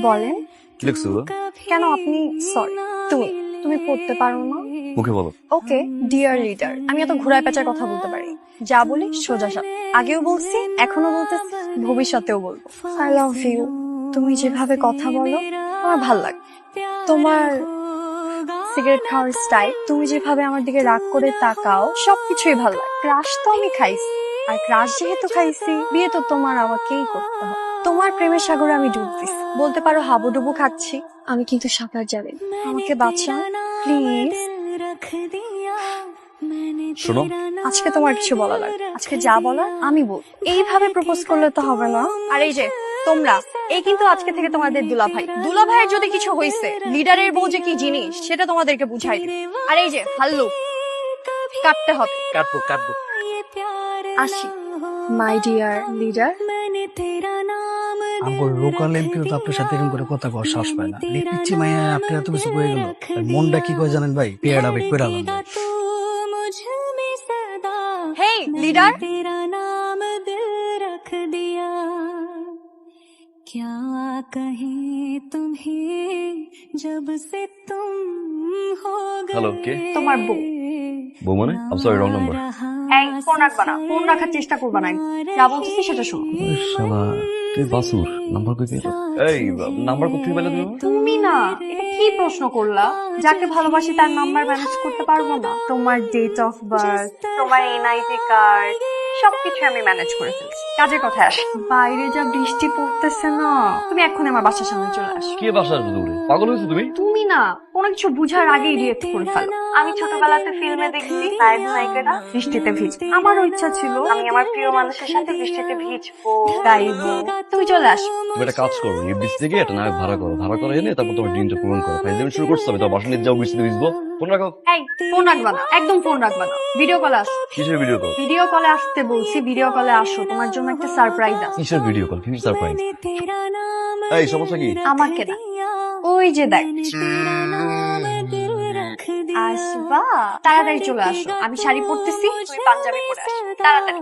বলেন। কি লিখছো? কেন আপনি সরি তুমি তুমি পড়তে পারো না? মুখে বলো। ওকে ডিয়ার লিডার, আমি এত ঘোড়ায় পেঁচার কথা বলতে পারি। যা বলি সোজা সাপ। আগেও বলছি, এখনো বলতেছি, ভবিষ্যতেও বলবো। I love you. তুমি যেভাবে কথা বলো আমার ভাল লাগে। তোমার সিগারেট খাওয়ার স্টাইল, তুমি যেভাবে আমার দিকে রাগ করে তাকাও, সবকিছুই ভালো লাগে। ক্রাশ তো আমি খাইছি, আর ক্রাশ যেহেতু খাইছি, বিয়ে তো তোমার আমাকেই করতে হবে। তোমার প্রেমের সাগরে আমি ডুব দিছি, বলতে পারো হাবুডুবু খাচ্ছি। আমি কিন্তু সাঁতার জানি, আমাকে বাঁচাও প্লিজ। শোনো, আজকে তোমার কিছু বলা লাগবে, আজকে যা বলার আমি বল। এইভাবে প্রপোজ করলে তো হবে না। আর এই যে তোমরা, এই কিন্তু আজকে থেকে তোমাদের দুলাভাই। দুলাভাইয়ের যদি কিছু হইছে, লিডারের বউ যে কি জিনিস সেটা তোমাদেরকে বুঝাই দিবে। আর এই যে হাল্লু, কাটতে হবে। কাটবো কাটবো। আসি মাই ডিয়ার লিডার। আমার লোকাল এমপিও তো আপনার সাথে এরকম করে কথা কওয়ার সাহস পায় না। এই পিচ্ছি মাইয়া আপনি এত কিছু করে গেল, মনটা কি করে জানেন ভাই? পেয়ারা ভাই পেরালাম ভাই। হেই লিডার, क्या कहें तुम्हें जब से तुम हो गए। হ্যালো, কে? তোমার বউ। বউ মানে? আম সরি, রং নাম্বার। এই ফোন রাখবা না, ফোন রাখার চেষ্টা করবা না। যা বলতেছি সেটা শোনো। ওই শালা, তুই বাসুর নাম্বার কই পেলো? এই নাম্বার কোথায় পেলে তুমি? তুমি না, এটা কি প্রশ্ন করলা? যাকে ভালোবাসি তার নাম্বার ম্যানেজ করতে পারবো না? তোমার ডেট অফ বার্থ, তোমার এনআইডি কার্ড, সবকিছু আমি ম্যানেজ করে ফেলছি। কাজের কথায় আসি, বাইরে যা বৃষ্টি পড়তেছে না, তুমি এক্ষুনি আমার বাসার সামনে চলে আসো। কে বাসা আসবে দৌড়ে? পাগল হয়েছো তুমি? তুমি না কোনো কিছু বুঝার আগেই রিয়েক্ট করে ফেলো। আমি ছোটবেলাতে ফিল্মে দেখছি নায়ক নায়িকারা বৃষ্টিতে ভিজে, আমারও ইচ্ছা ছিল আমি আমার প্রিয় মানুষের সাথে বৃষ্টিতে ভিজবো, গাইবো। তুমি চলে আসো। তুমি একটা কাজ করো, নির্দিষ্ট থেকে একটা নায়ক ভাড়া করো, ভাড়া করে এনে তারপর তোমার ড্রিমটা পূরণ করো। ফাইজলামি শুরু করছো, আমি তোমার বাসা নিয়ে যাও, বৃষ্টিতে ভিজবো। ফোন রাখো। এই ফোন রাখবা না, একদম ফোন রাখবা না। ভিডিও কলে আসো। কিসের ভিডিও কল? ভিডিও কলে আসতে বলছি, ভিডিও কলে আসো। তোমার জন্য একটা সারপ্রাইজ আছে। কিসের ভিডিও কল? কিসের সারপ্রাইজ? এই সমস্যা কি? আমাকে না, ওই যে দেখ। আসবা, তাড়াতাড়ি চলে আসো। আমি শাড়ি পরতেছি, তুমি পাঞ্জাবি পরে আসো, তাড়াতাড়ি।